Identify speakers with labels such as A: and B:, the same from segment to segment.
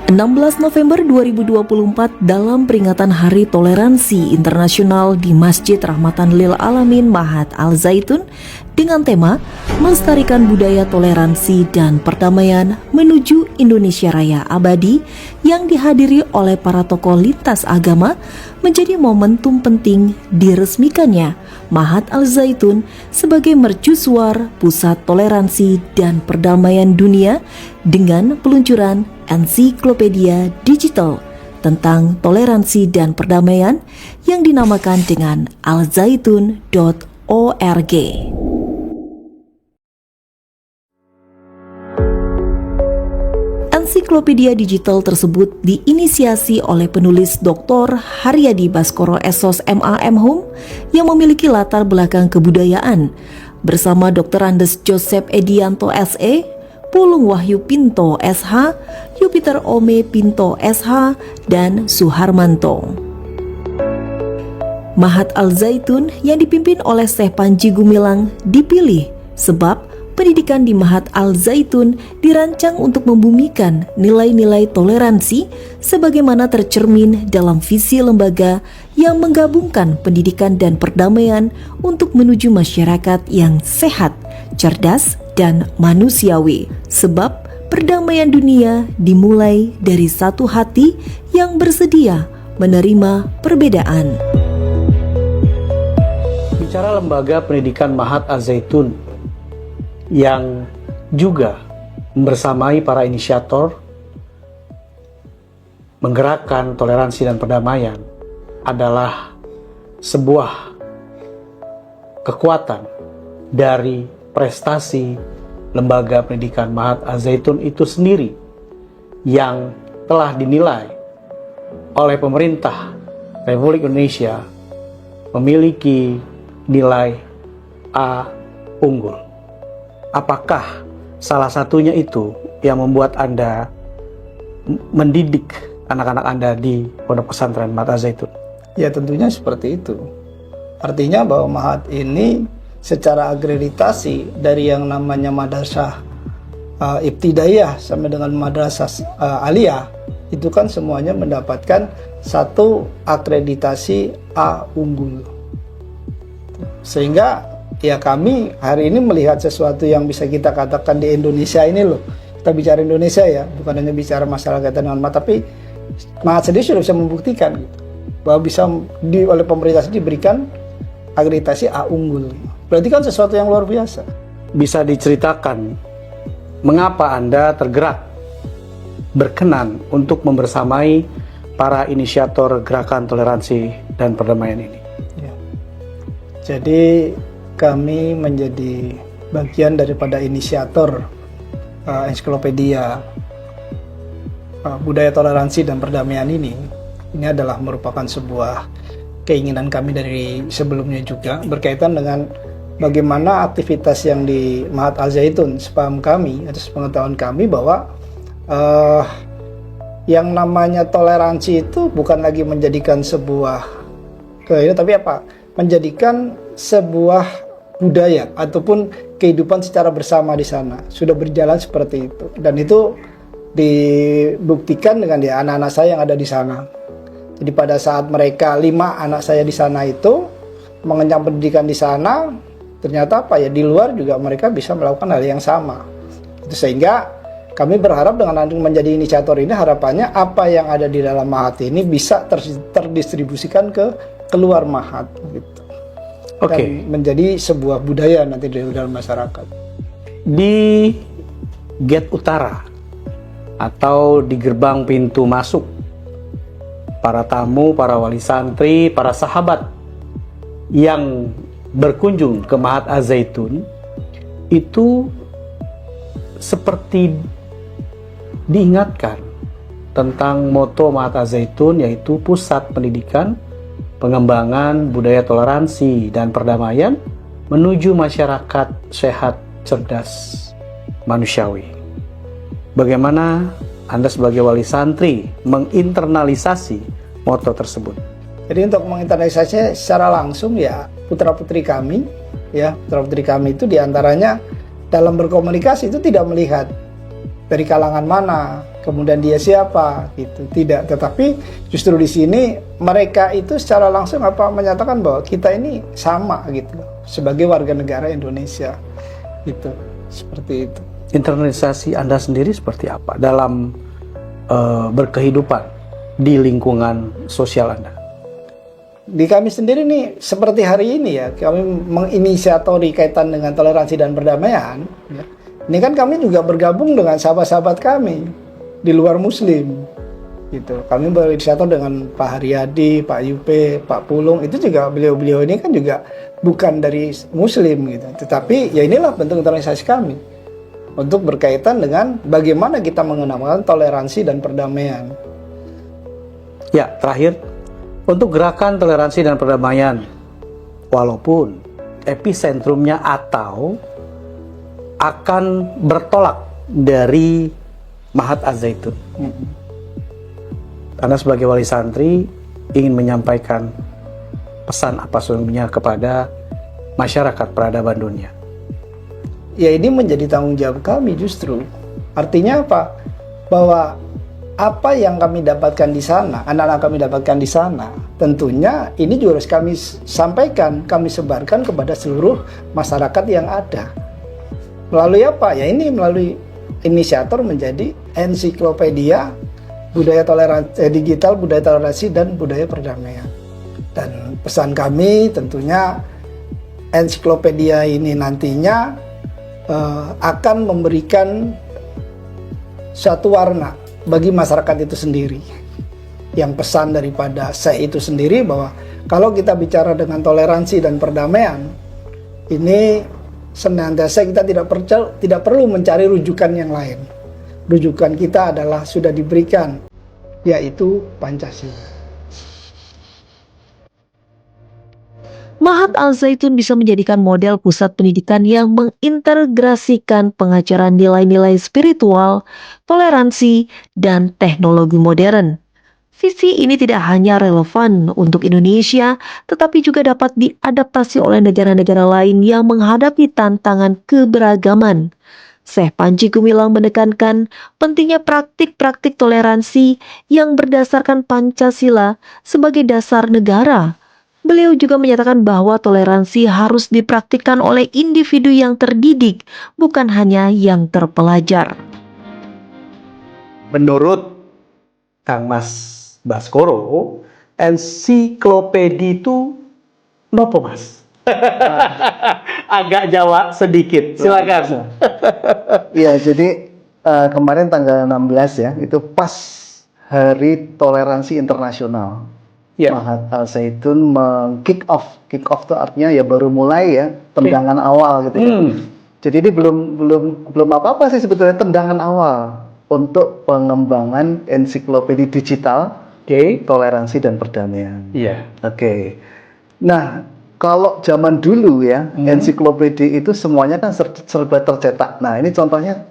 A: 16 November 2024 dalam peringatan Hari Toleransi Internasional di Masjid Rahmatan Lil Alamin Mahat Al Zaitun dengan tema Melestarikan Budaya Toleransi dan Perdamaian Menuju Indonesia Raya Abadi yang dihadiri oleh para tokoh lintas agama menjadi momentum penting diresmikannya Mahat Al Zaitun sebagai mercusuar pusat toleransi dan perdamaian dunia dengan peluncuran ensiklopedia digital tentang toleransi dan perdamaian yang dinamakan dengan alzaitun.org. Ensiklopedia digital tersebut diinisiasi oleh penulis Dr. Haryadi Baskoro SOS MA.M.Hum yang memiliki latar belakang kebudayaan bersama Dr. Andes Joseph Edianto SE, Pulung Wahyu Pinto SH, Jupiter Ome Pinto SH, dan Suharmanto. Mahat Al Zaitun yang dipimpin oleh Syekh Panji Gumilang dipilih sebab pendidikan di Mahat Al Zaitun dirancang untuk membumikan nilai-nilai toleransi sebagaimana tercermin dalam visi lembaga yang menggabungkan pendidikan dan perdamaian untuk menuju masyarakat yang sehat, cerdas, dan manusiawi. Sebab perdamaian dunia dimulai dari satu hati yang bersedia menerima perbedaan.
B: Bicara lembaga pendidikan Mahat Al Zaitun yang juga bersamai para inisiator menggerakkan toleransi dan perdamaian adalah sebuah kekuatan dari prestasi lembaga pendidikan Mahat Al Zaitun itu sendiri yang telah dinilai oleh pemerintah Republik Indonesia memiliki nilai A unggul. Apakah salah satunya itu yang membuat Anda mendidik anak-anak Anda di Pondok Pesantren Mahat Al Zaitun?
C: Ya tentunya seperti itu. Artinya bahwa Mahat ini secara akreditasi dari yang namanya madrasah ibtidaiyah sampai dengan madrasah aliyah itu kan semuanya mendapatkan satu akreditasi A unggul. Sehingga ya kami hari ini melihat sesuatu yang bisa kita katakan di Indonesia ini loh. Kita bicara Indonesia ya, bukan hanya bicara masalah kaitan dengan Mahat, tapi Mahat sendiri sudah bisa membuktikan gitu, bahwa bisa oleh pemerintah diberikan akreditasi A unggul. Berarti kan sesuatu yang luar biasa.
B: Bisa diceritakan mengapa Anda tergerak berkenan untuk membersamai para inisiator gerakan toleransi dan perdamaian ini?
C: Ya. Jadi kami menjadi bagian daripada inisiator ensiklopedia budaya toleransi dan perdamaian ini. Ini adalah merupakan sebuah keinginan kami dari sebelumnya juga berkaitan dengan bagaimana aktivitas yang di Mahat Al Zaitun, sepaham kami atau sepengetahuan kami bahwa yang namanya toleransi itu bukan lagi menjadikan sebuah tapi apa? Menjadikan sebuah budaya ataupun kehidupan secara bersama di sana. Sudah berjalan seperti itu. Dan itu dibuktikan dengan anak-anak saya yang ada di sana. Jadi pada saat mereka 5 anak saya di sana itu mengenyam pendidikan di sana, ternyata apa ya di luar juga mereka bisa melakukan hal yang sama. Itu sehingga kami berharap dengan menjadi inisiator ini harapannya apa yang ada di dalam Mahat ini bisa terdistribusikan ke keluar Mahat gitu. Dan menjadi sebuah budaya nanti di dalam masyarakat.
B: Di gate utara atau di gerbang pintu masuk, para tamu, para wali santri, para sahabat yang berkunjung ke Mahat Al Zaitun itu seperti diingatkan tentang moto Mahat Al Zaitun, yaitu pusat pendidikan pengembangan budaya toleransi dan perdamaian menuju masyarakat sehat, cerdas, manusiawi. Bagaimana Anda sebagai wali santri menginternalisasi moto tersebut?
C: Jadi untuk menginternalisasinya secara langsung ya putra-putri kami itu diantaranya dalam berkomunikasi itu tidak melihat dari kalangan mana, kemudian dia siapa gitu. Tidak, tetapi justru di sini mereka itu secara langsung menyatakan bahwa kita ini sama gitu sebagai warga negara Indonesia gitu. Seperti itu.
B: Internalisasi Anda sendiri seperti apa dalam berkehidupan di lingkungan sosial Anda?
C: Di kami sendiri nih, seperti hari ini ya, kami menginisiatori kaitan dengan toleransi dan perdamaian. Ya. Ini kan kami juga bergabung dengan sahabat-sahabat kami di luar Muslim. Gitu. Kami berinisiator dengan Pak Haryadi, Pak Yupe, Pak Pulung. Itu juga beliau-beliau ini kan juga bukan dari Muslim gitu. Tetapi ya inilah bentuk internalisasi kami untuk berkaitan dengan bagaimana kita mengenalkan toleransi dan perdamaian.
B: Ya, terakhir. Untuk gerakan toleransi dan perdamaian, walaupun episentrumnya atau akan bertolak dari Mahat Al-Zaitun, Anda sebagai wali santri ingin menyampaikan pesan apa sesungguhnya kepada masyarakat peradaban dunia?
C: Ya ini menjadi tanggung jawab kami justru. Artinya apa? Bahwa apa yang kami dapatkan di sana, anak-anak kami dapatkan di sana, tentunya ini juga harus kami sampaikan, kami sebarkan kepada seluruh masyarakat yang ada. Melalui apa? Ya ini melalui inisiator menjadi ensiklopedia budaya toleransi digital, budaya toleransi dan budaya perdamaian. Dan pesan kami tentunya ensiklopedia ini nantinya akan memberikan suatu warna bagi masyarakat itu sendiri. Yang pesan daripada saya itu sendiri bahwa kalau kita bicara dengan toleransi dan perdamaian, ini senantiasa kita tidak perlu mencari rujukan yang lain. Rujukan kita adalah sudah diberikan, yaitu Pancasila.
A: Mahat Al-Zaitun bisa menjadikan model pusat pendidikan yang mengintegrasikan pengajaran nilai-nilai spiritual, toleransi, dan teknologi modern. Visi ini tidak hanya relevan untuk Indonesia, tetapi juga dapat diadaptasi oleh negara-negara lain yang menghadapi tantangan keberagaman. Syekh Panji Gumilang menekankan pentingnya praktik-praktik toleransi yang berdasarkan Pancasila sebagai dasar negara. Beliau juga menyatakan bahwa toleransi harus dipraktikkan oleh individu yang terdidik, bukan hanya yang terpelajar.
B: Menurut Kang Mas Baskoro, ensiklopedi itu nopo Mas? Agak Jawa sedikit, silakan.
D: Iya, jadi kemarin tanggal 16 ya, itu pas Hari Toleransi Internasional.
B: Ya.
D: Mahat Al-Zaitun kick off itu artinya ya baru mulai ya, tendangan awal gitu ya. Jadi ini belum apa-apa sih sebetulnya, tendangan awal untuk pengembangan ensiklopedi digital, toleransi dan perdamaian.
B: Iya.
D: Oke. Nah, kalau zaman dulu ya, ensiklopedi itu semuanya kan serba tercetak. Nah, ini contohnya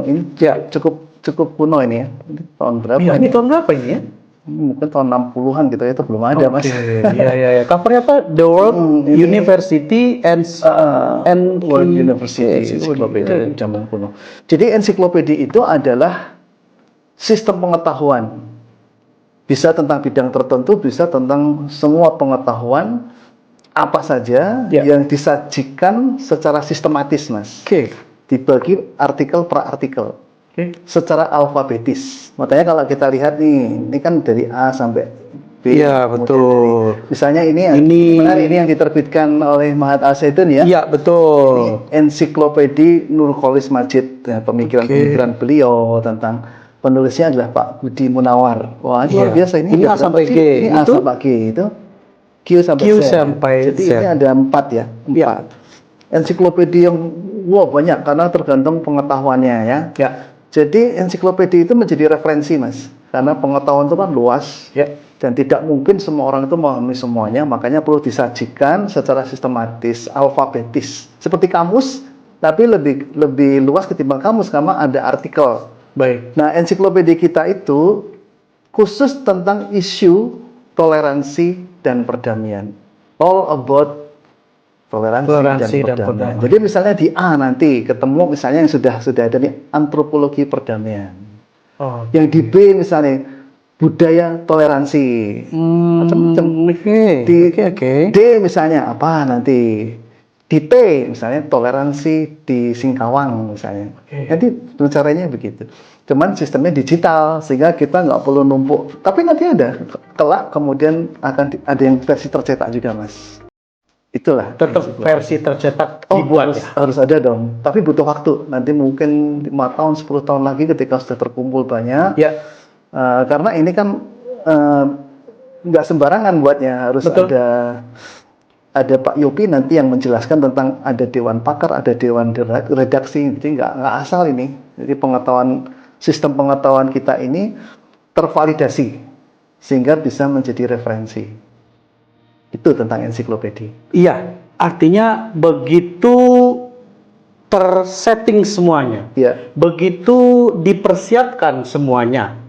D: ini ya cukup kuno ini ya. Ini tahun berapa?
B: Ya, ini tahun berapa ini ya?
D: Mungkin tahun 60-an gitu ya, itu belum ada, Mas.
B: Iya. Covernya apa? The World University and
D: World University Encyclopedia zaman kuno. Jadi ensiklopedi itu adalah sistem pengetahuan. Bisa tentang bidang tertentu, bisa tentang semua pengetahuan apa saja yang disajikan secara sistematis, Mas. Dibagi artikel per artikel. Secara alfabetis. Makanya kalau kita lihat nih, ini kan dari A sampai B.
B: Iya, betul.
D: Misalnya ini yang diterbitkan oleh Mahat Al-Zaitun ya.
B: Iya, betul.
D: Ini ensiklopedi Nurcholis Majid, pemikiran beliau tentang penulisnya adalah Pak Budi Munawar. Wah, ini luar biasa ini.
B: Ini A sampai G.
D: Ini A sampai G itu. Q sampai Z. Jadi ini ada 4 ya. 4. Ensiklopedi yang banyak karena tergantung pengetahuannya ya. Jadi ensiklopedi itu menjadi referensi, Mas, karena pengetahuan itu kan luas dan tidak mungkin semua orang itu memahami semuanya, makanya perlu disajikan secara sistematis, alfabetis, seperti kamus, tapi lebih luas ketimbang kamus karena ada artikel.
B: Baik.
D: Nah, ensiklopedi kita itu khusus tentang isu toleransi dan perdamaian, all about toleransi dan perdamaian. Jadi misalnya di A nanti ketemu misalnya yang sudah ada nih antropologi perdamaian.
B: Oh.
D: Yang di B misalnya budaya toleransi. Macam-macam. Di D misalnya apa nanti? Di T misalnya toleransi di Singkawang misalnya. Nanti caranya begitu. Cuman sistemnya digital sehingga kita nggak perlu numpuk. Tapi nanti ada kelak kemudian akan ada yang versi tercetak juga, Mas. Itulah.
B: Tetap versi tercetak
D: Dibuat
B: dibuat ya.
D: harus ada dong. Tapi butuh waktu. Nanti mungkin 5 tahun, 10 tahun lagi ketika sudah terkumpul banyak.
B: Ya.
D: Karena ini kan nggak sembarangan buatnya, harus
B: Betul.
D: ada Pak Yopi nanti yang menjelaskan tentang ada dewan pakar, ada dewan redaksi, jadi nggak asal ini. Jadi sistem pengetahuan kita ini tervalidasi sehingga bisa menjadi referensi. Itu tentang ensiklopedia.
B: Iya, artinya begitu tersetting semuanya,
D: Iya.
B: begitu dipersiapkan semuanya,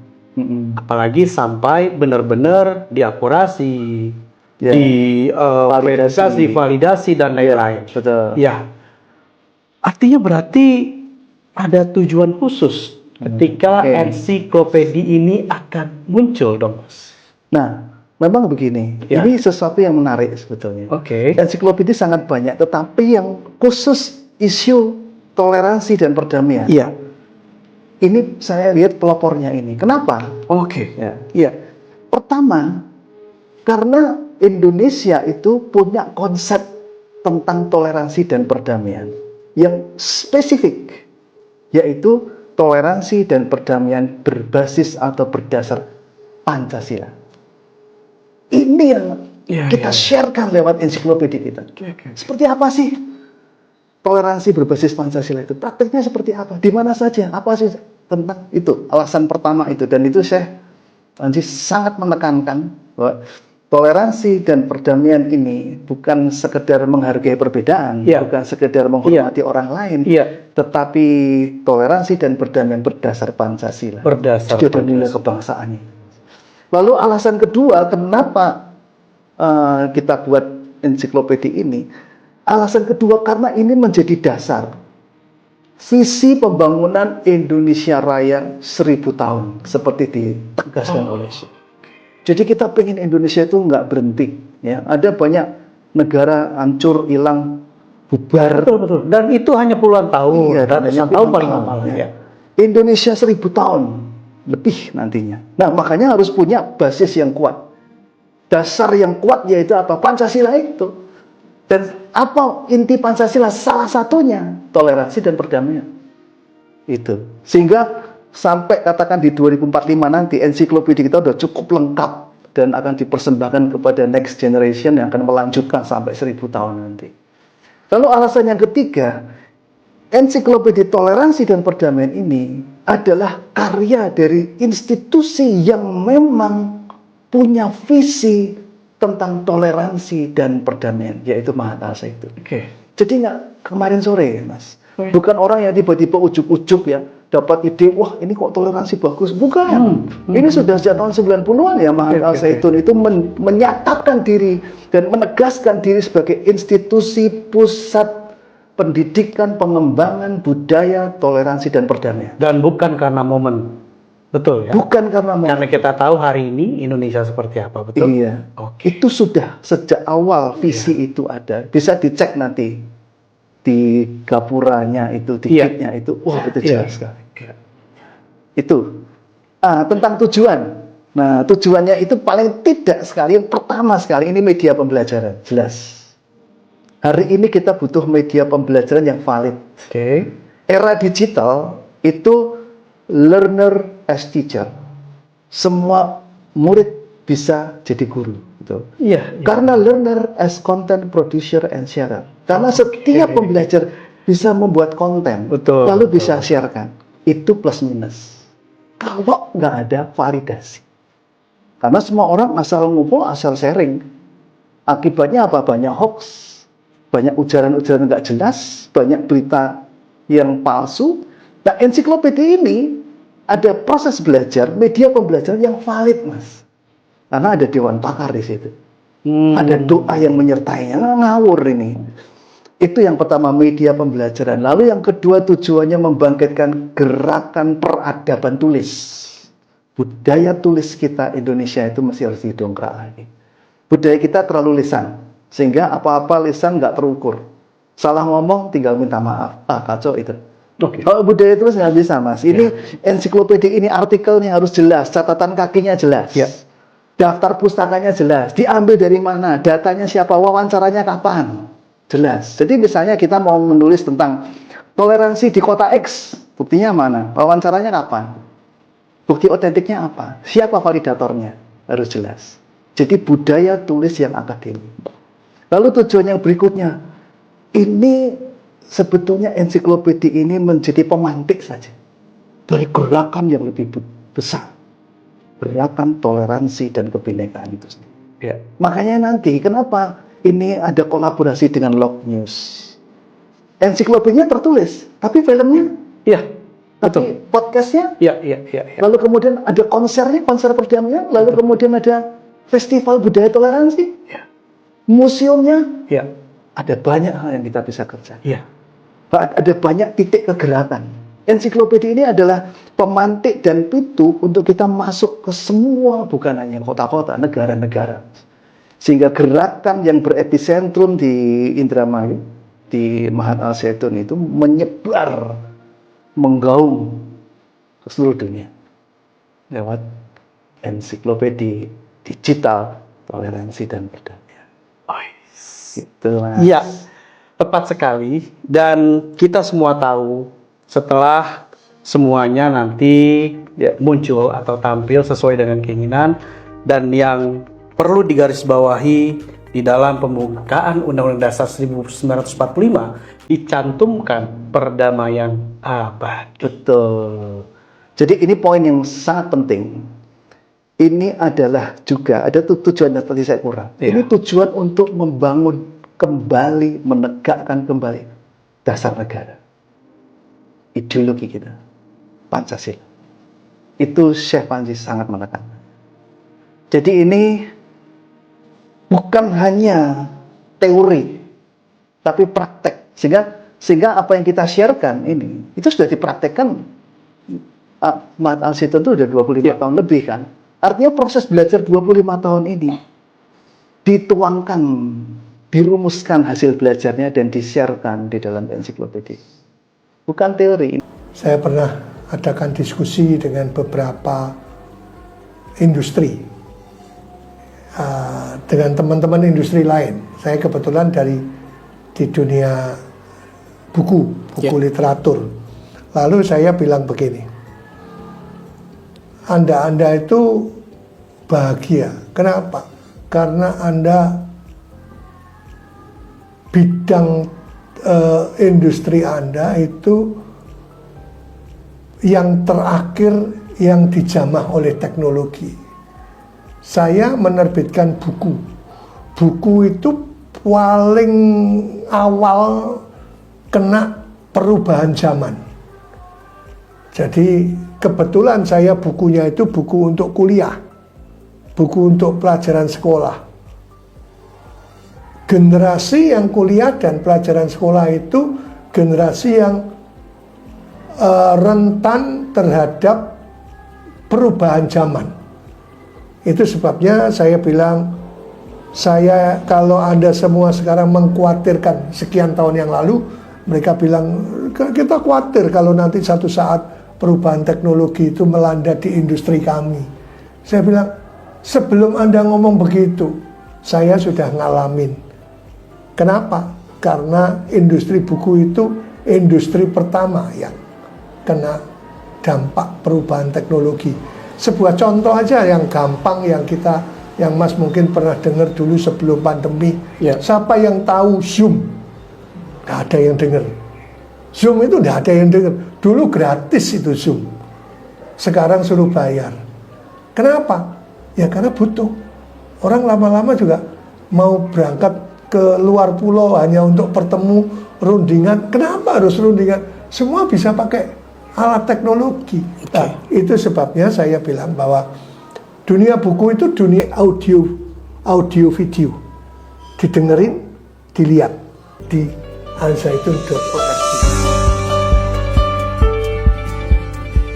B: apalagi sampai benar-benar diakurasi,
D: Ya.
B: validasi dan lain-lain.
D: Betul.
B: Ya, artinya berarti ada tujuan khusus ketika
D: Oke.
B: ensiklopedia ini akan muncul dong, Mas.
D: Nah, memang begini,
B: Ya.
D: ini sesuatu yang menarik sebetulnya.
B: Oke.
D: Ensiklopedia sangat banyak, tetapi yang khusus isu toleransi dan perdamaian.
B: Iya.
D: Ini saya lihat pelopornya ini. Kenapa?
B: Oke.
D: Ya.
B: Iya.
D: Pertama, karena Indonesia itu punya konsep tentang toleransi dan perdamaian yang spesifik, yaitu toleransi dan perdamaian berbasis atau berdasar Pancasila. Ini yang kita sharekan lewat ensiklopedia kita. Seperti apa sih toleransi berbasis Pancasila itu? Prakteknya seperti apa? Di mana saja? Apa sih tentang itu? Alasan pertama itu, dan itu saya sangat menekankan bahwa toleransi dan perdamaian ini bukan sekedar menghargai perbedaan, bukan sekedar menghormati orang lain, tetapi toleransi dan perdamaian berdasar Pancasila.
B: Berdasar
D: Jadi ada nilai kebangsaannya. Lalu alasan kedua, kenapa kita buat ensiklopedia ini? Alasan kedua, karena ini menjadi dasar visi pembangunan Indonesia Raya 1000 tahun, seperti ditegaskan oleh Syekh. Jadi kita pengen Indonesia itu nggak berhenti. Ya, ada banyak negara hancur, hilang, bubar.
B: Betul. Dan itu hanya puluhan tahun,
D: Iya,
B: ratusan tahun paling lama. Ya.
D: Indonesia 1000 tahun lebih nantinya. Nah, makanya harus punya basis yang kuat. Dasar yang kuat yaitu apa? Pancasila itu. Dan apa inti Pancasila? Salah satunya toleransi dan perdamaian. Itu. Sehingga sampai katakan di 2045 nanti ensiklopedia kita sudah cukup lengkap dan akan dipersembahkan kepada next generation yang akan melanjutkan sampai 1000 tahun nanti. Lalu alasan yang ketiga, ensiklopedia toleransi dan perdamaian ini adalah karya dari institusi yang memang punya visi tentang toleransi dan perdamaian, yaitu Mahat Al-Zaitun. Jadi nggak kemarin sore, Mas. Bukan orang yang tiba-tiba ujuk-ujuk ya, dapat ide, wah ini kok toleransi bagus. Bukan. Ini sudah sejak tahun 90-an ya, Mahat Al-Zaitun itu menyatakan diri dan menegaskan diri sebagai institusi pusat pendidikan, pengembangan budaya, toleransi dan perdamaian.
B: Dan bukan karena momen. Betul ya?
D: Bukan karena
B: Karena kita tahu hari ini Indonesia seperti apa, betul?
D: Iya. Itu sudah sejak awal visi itu ada. Bisa dicek nanti di gapuranya itu, di kitnya itu. Wah, itu jelas sekali. Itu. Tentang tujuan. Nah, tujuannya itu paling tidak sekali, yang pertama sekali ini media pembelajaran. Jelas. Hari ini kita butuh media pembelajaran yang valid. Era digital itu learner as teacher. Semua murid bisa jadi guru. Gitu. Karena learner as content producer and sharer. Karena setiap pembelajar bisa membuat konten, lalu bisa sharekan. Itu plus minus. Kalau nggak ada validasi. Karena semua orang asal ngumpul, asal sharing. Akibatnya apa? Banyak hoax, banyak ujaran-ujaran nggak jelas, banyak berita yang palsu. Nah, ensiklopedia ini ada proses belajar, media pembelajaran yang valid, Mas. Karena ada dewan pakar di situ. Ada doa yang menyertainya, ngawur ini. Itu yang pertama, media pembelajaran. Lalu yang kedua, tujuannya membangkitkan gerakan peradaban tulis. Budaya tulis kita Indonesia itu mesti harus didongkrak lagi. Budaya kita terlalu lisan, sehingga apa-apa lisan nggak terukur. Salah ngomong tinggal minta maaf. Kacau itu. Kalau budaya tulis nggak bisa, Mas. Ini ensiklopedia, ini artikelnya harus jelas, catatan kakinya jelas. Daftar pustakanya jelas, diambil dari mana, datanya siapa, wawancaranya kapan. Jelas. Jadi misalnya kita mau menulis tentang toleransi di kota X, buktinya mana? Wawancaranya kapan? Bukti otentiknya apa? Siapa validatornya? Harus jelas. Jadi budaya tulis yang akademik. Lalu tujuan yang berikutnya, ini sebetulnya ensiklopedia ini menjadi pemantik saja dari gerakan yang lebih besar. Gerakan toleransi dan kebinekaan itu sendiri. Makanya nanti kenapa ini ada kolaborasi dengan Log News. Ensiklopedianya tertulis, tapi filmnya, tapi podcastnya, lalu kemudian ada konsernya, konser perdamaian, lalu kemudian ada festival budaya toleransi, museumnya, ada banyak hal yang kita bisa kerja. Ada banyak titik kegerakan. Ensiklopedia ini adalah pemantik dan pintu untuk kita masuk ke semua, bukan hanya kota-kota, negara-negara. Sehingga gerakan yang berepisentrum di Indramayu, di Mahat Al Zaitun itu menyebar, menggaung ke seluruh dunia lewat ensiklopedia digital toleransi dan budaya. Gitu, Mas.
B: Iya, tepat sekali. Dan kita semua tahu setelah semuanya nanti muncul atau tampil sesuai dengan keinginan, dan yang perlu digarisbawahi di dalam pembukaan Undang-Undang Dasar 1945 dicantumkan perdamaian abadi.
D: Betul. Jadi ini poin yang sangat penting. Ini adalah juga ada tujuan yang tadi saya kurang. Ini tujuan untuk membangun kembali, menegakkan kembali dasar negara. Ideologi kita, Pancasila. Itu Syekh Panji sangat menekankan. Jadi ini bukan hanya teori, tapi praktek. Sehingga apa yang kita sharekan ini, itu sudah dipraktekkan. Mahat Al Zaitun itu sudah 25 tahun lebih kan. Artinya proses belajar 25 tahun ini dituangkan, dirumuskan hasil belajarnya dan di-sharekan di dalam ensiklopedia. Bukan teori.
E: Saya pernah adakan diskusi dengan beberapa industri, dengan teman-teman industri lain. Saya kebetulan di dunia buku literatur. Lalu saya bilang begini, Anda itu bahagia. Kenapa? Karena Anda bidang industri Anda itu yang terakhir yang dijamah oleh teknologi. Saya menerbitkan buku. Buku itu paling awal kena perubahan zaman. Jadi kebetulan saya bukunya itu buku untuk kuliah, buku untuk pelajaran sekolah. Generasi yang kuliah dan pelajaran sekolah itu generasi yang rentan terhadap perubahan zaman. Itu sebabnya saya bilang, kalau Anda semua sekarang mengkhawatirkan sekian tahun yang lalu, mereka bilang, kita khawatir kalau nanti satu saat perubahan teknologi itu melanda di industri kami. Saya bilang, sebelum Anda ngomong begitu, saya sudah ngalamin. Kenapa? Karena industri buku itu industri pertama yang kena dampak perubahan teknologi. Sebuah contoh aja yang gampang yang Mas mungkin pernah dengar dulu sebelum pandemi. Siapa yang tahu Zoom? Nggak ada yang dengar. Zoom itu nggak ada yang dengar. Dulu gratis itu Zoom. Sekarang suruh bayar. Kenapa? Ya karena butuh. Orang lama-lama juga mau berangkat ke luar pulau hanya untuk bertemu rundingan. Kenapa harus rundingan? Semua bisa pakai alat teknologi. Nah, itu sebabnya saya bilang bahwa dunia buku itu dunia audio video. Didengerin, dilihat, alzaitun.org.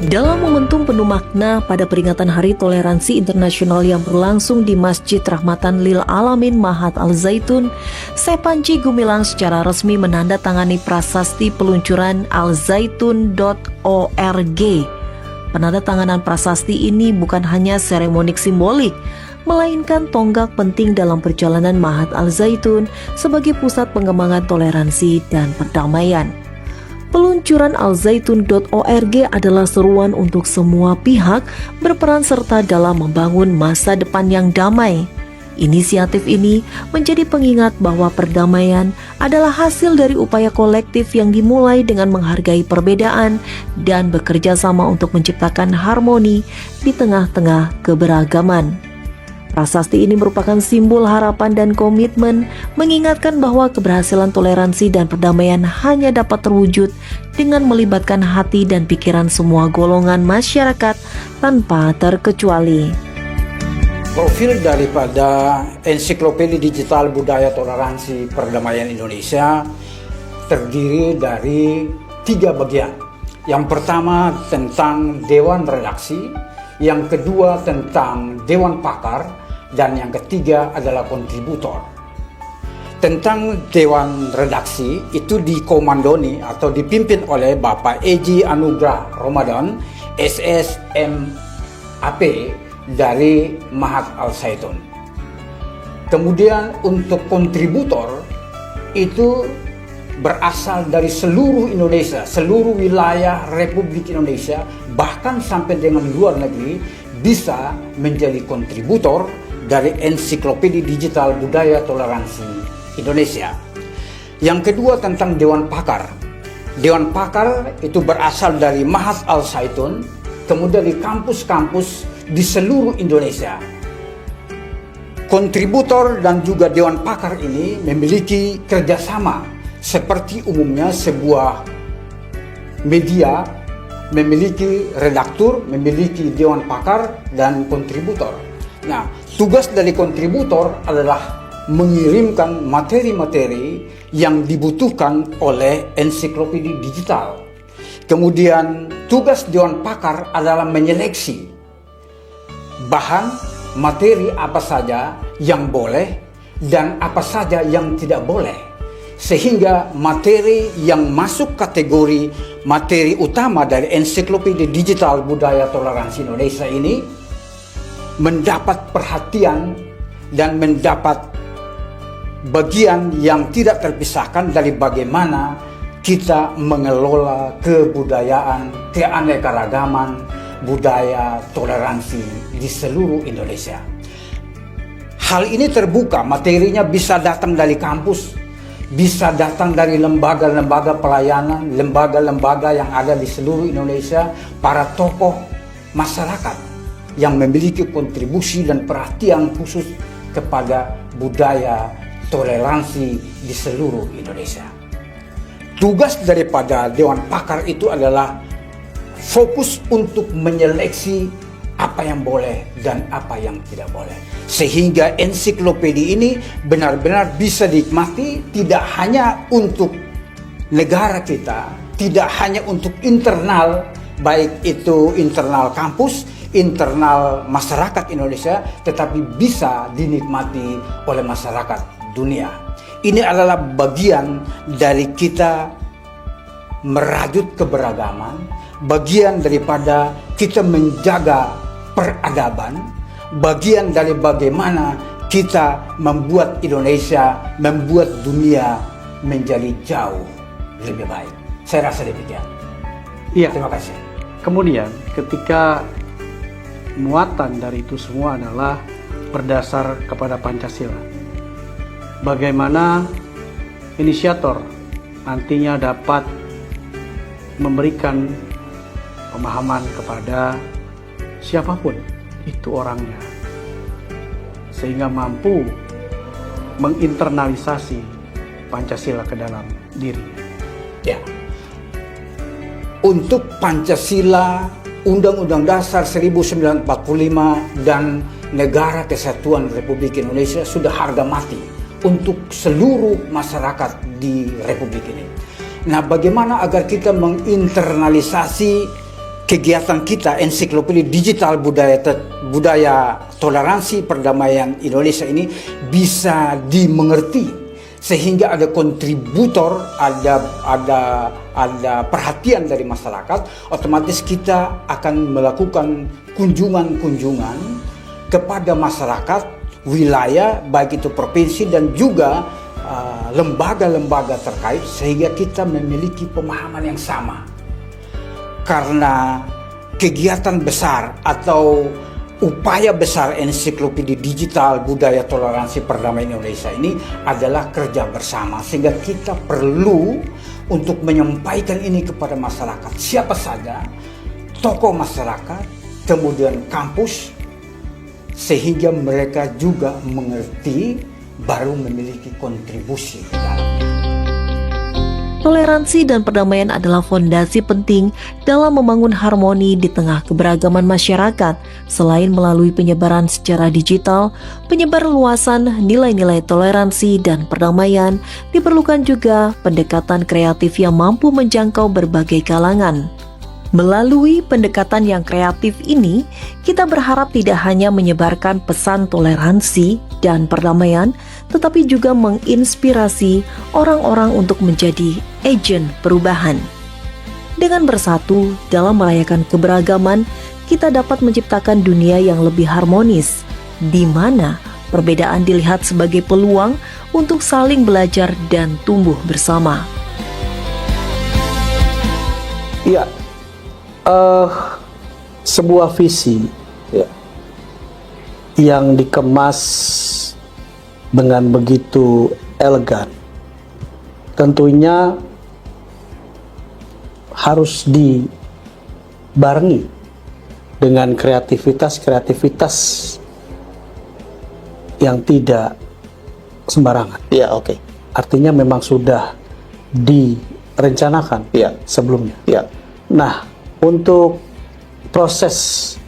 A: Dalam momentum penuh makna pada peringatan Hari Toleransi Internasional yang berlangsung di Masjid Rahmatan Lil Alamin Mahat Al Zaitun, Syekh Panji Gumilang secara resmi menandatangani prasasti peluncuran alzaitun.org. Penandatanganan prasasti ini bukan hanya seremonik simbolik, melainkan tonggak penting dalam perjalanan Mahat Al Zaitun sebagai pusat pengembangan toleransi dan perdamaian. Peluncuran alzaitun.org adalah seruan untuk semua pihak berperan serta dalam membangun masa depan yang damai. Inisiatif ini menjadi pengingat bahwa perdamaian adalah hasil dari upaya kolektif yang dimulai dengan menghargai perbedaan dan bekerja sama untuk menciptakan harmoni di tengah-tengah keberagaman. Prasasti ini merupakan simbol harapan dan komitmen, mengingatkan bahwa keberhasilan toleransi dan perdamaian hanya dapat terwujud dengan melibatkan hati dan pikiran semua golongan masyarakat tanpa terkecuali.
F: Profil daripada Ensiklopedia Digital Budaya Toleransi Perdamaian Indonesia terdiri dari 3 bagian. Yang pertama tentang Dewan Redaksi, yang kedua tentang Dewan Pakar, dan yang ketiga adalah kontributor. Tentang Dewan Redaksi itu dikomandoni atau dipimpin oleh Bapak Eji Anugrah Ramadan, SSMAP dari Mahat Al Zaitun. Kemudian untuk kontributor itu berasal dari seluruh Indonesia, seluruh wilayah Republik Indonesia, bahkan sampai dengan luar negeri bisa menjadi kontributor dari Ensiklopedia Digital Budaya Toleransi Indonesia. Yang kedua tentang Dewan Pakar. Dewan Pakar itu berasal dari Mahat Al Zaitun, kemudian di kampus-kampus di seluruh Indonesia. Kontributor dan juga Dewan Pakar ini memiliki kerjasama seperti umumnya sebuah media memiliki redaktur, memiliki Dewan Pakar dan kontributor. Nah, tugas dari kontributor adalah mengirimkan materi-materi yang dibutuhkan oleh ensiklopedia digital. Kemudian tugas Dewan Pakar adalah menyeleksi bahan materi apa saja yang boleh dan apa saja yang tidak boleh, sehingga materi yang masuk kategori materi utama dari Ensiklopedia Digital Budaya Toleransi Indonesia ini mendapat perhatian dan mendapat bagian yang tidak terpisahkan dari bagaimana kita mengelola kebudayaan, keanekaragaman, budaya, toleransi di seluruh Indonesia. Hal ini terbuka, materinya bisa datang dari kampus, bisa datang dari lembaga-lembaga pelayanan, lembaga-lembaga yang ada di seluruh Indonesia, para tokoh masyarakat yang memiliki kontribusi dan perhatian khusus kepada budaya toleransi di seluruh Indonesia. Tugas daripada Dewan Pakar itu adalah fokus untuk menyeleksi apa yang boleh dan apa yang tidak boleh, sehingga ensiklopedia ini benar-benar bisa dinikmati tidak hanya untuk negara kita, tidak hanya untuk internal, baik itu internal kampus, internal masyarakat Indonesia, tetapi bisa dinikmati oleh masyarakat dunia. Ini adalah bagian dari kita merajut keberagaman, bagian daripada kita menjaga peradaban, bagian dari bagaimana kita membuat Indonesia, membuat dunia menjadi jauh lebih baik. Saya rasa demikian.
B: Iya.
F: Terima kasih.
B: Kemudian ketika muatan dari itu semua adalah berdasar kepada Pancasila, bagaimana inisiator nantinya dapat memberikan pemahaman kepada siapapun itu orangnya, sehingga mampu menginternalisasi Pancasila ke dalam dirinya.
F: Ya. Untuk Pancasila, Undang-Undang Dasar 1945 dan Negara Kesatuan Republik Indonesia sudah harga mati untuk seluruh masyarakat di Republik ini. Nah, bagaimana agar kita menginternalisasi kegiatan kita ensiklopedia digital budaya toleransi perdamaian Indonesia ini bisa dimengerti, sehingga ada kontributor, ada perhatian dari masyarakat. Otomatis kita akan melakukan kunjungan-kunjungan kepada masyarakat wilayah, baik itu provinsi dan juga lembaga-lembaga terkait, sehingga kita memiliki pemahaman yang sama. Karena kegiatan besar atau upaya besar ensiklopedia digital budaya toleransi perdamaian Indonesia ini adalah kerja bersama, sehingga kita perlu untuk menyampaikan ini kepada masyarakat, siapa saja, tokoh masyarakat, kemudian kampus, sehingga mereka juga mengerti, baru memiliki kontribusi ke dalamnya.
A: Toleransi dan perdamaian adalah fondasi penting dalam membangun harmoni di tengah keberagaman masyarakat. Selain melalui penyebaran secara digital, penyebar luasan nilai-nilai toleransi dan perdamaian, diperlukan juga pendekatan kreatif yang mampu menjangkau berbagai kalangan. Melalui pendekatan yang kreatif ini, kita berharap tidak hanya menyebarkan pesan toleransi dan perdamaian, tetapi juga menginspirasi orang-orang untuk menjadi agen perubahan. Dengan bersatu dalam merayakan keberagaman, kita dapat menciptakan dunia yang lebih harmonis, di mana perbedaan dilihat sebagai peluang untuk saling belajar dan tumbuh bersama.
B: Iya. Sebuah visi ya, yang dikemas dengan begitu elegan tentunya harus dibarengi dengan kreativitas yang tidak sembarangan.
G: Ya, oke.
B: Artinya memang sudah direncanakan sebelumnya.
G: Ya.
B: Nah, untuk proses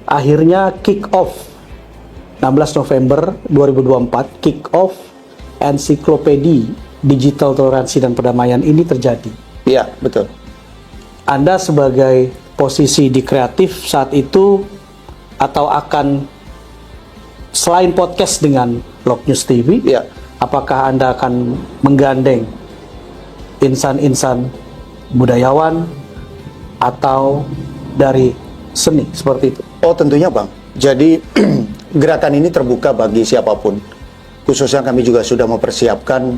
B: akhirnya kick off 16 November 2024, kick off ensiklopedia digital toleransi dan perdamaian ini terjadi.
G: Iya, betul.
B: Anda sebagai posisi di kreatif saat itu, atau akan selain podcast dengan Blog News TV,
G: ya,
B: apakah Anda akan menggandeng insan-insan budayawan atau dari seni seperti itu?
G: Oh, tentunya Bang. Jadi gerakan ini terbuka bagi siapapun. Khususnya kami juga sudah mempersiapkan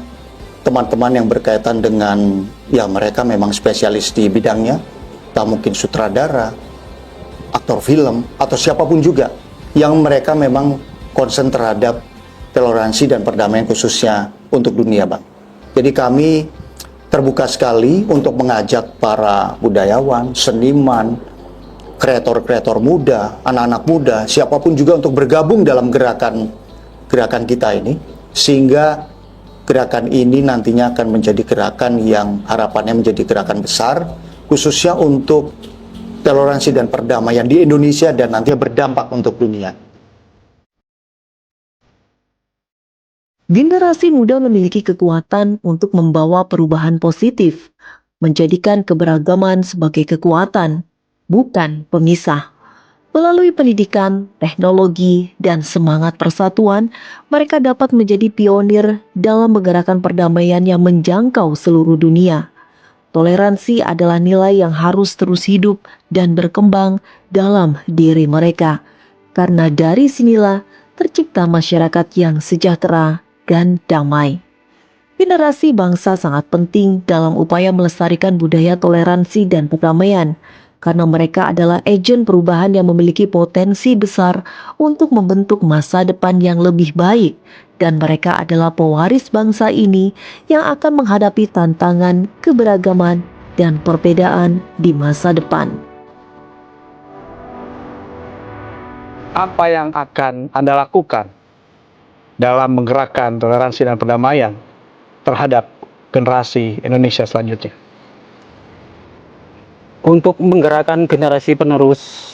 G: teman-teman yang berkaitan dengan, ya mereka memang spesialis di bidangnya, tak mungkin sutradara, aktor film, atau siapapun juga yang mereka memang concern terhadap toleransi dan perdamaian khususnya untuk dunia Bang. Jadi kami terbuka sekali untuk mengajak para budayawan, seniman, kreator-kreator muda, anak-anak muda, siapapun juga untuk bergabung dalam gerakan kita ini, sehingga gerakan ini nantinya akan menjadi gerakan yang harapannya menjadi gerakan besar, khususnya untuk toleransi dan perdamaian di Indonesia dan nantinya berdampak untuk dunia.
A: Generasi muda memiliki kekuatan untuk membawa perubahan positif, menjadikan keberagaman sebagai kekuatan, bukan pemisah. Melalui pendidikan, teknologi, dan semangat persatuan, mereka dapat menjadi pionir dalam menggerakkan perdamaian yang menjangkau seluruh dunia. Toleransi adalah nilai yang harus terus hidup dan berkembang dalam diri mereka, karena dari sinilah tercipta masyarakat yang sejahtera dan damai. Generasi bangsa sangat penting dalam upaya melestarikan budaya toleransi dan perdamaian, karena mereka adalah agen perubahan yang memiliki potensi besar untuk membentuk masa depan yang lebih baik, dan mereka adalah pewaris bangsa ini yang akan menghadapi tantangan keberagaman dan perbedaan di masa depan.
B: Apa yang akan Anda lakukan dalam menggerakkan toleransi dan perdamaian terhadap generasi Indonesia selanjutnya?
H: Untuk menggerakkan generasi penerus,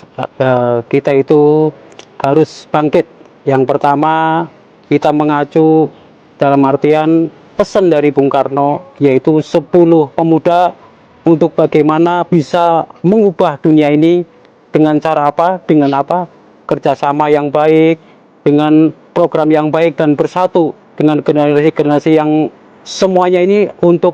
H: kita itu harus bangkit. Yang pertama, kita mengacu dalam artian pesan dari Bung Karno, yaitu 10 pemuda untuk bagaimana bisa mengubah dunia ini dengan cara apa, dengan apa, kerjasama yang baik, dengan program yang baik dan bersatu dengan generasi-generasi yang semuanya ini untuk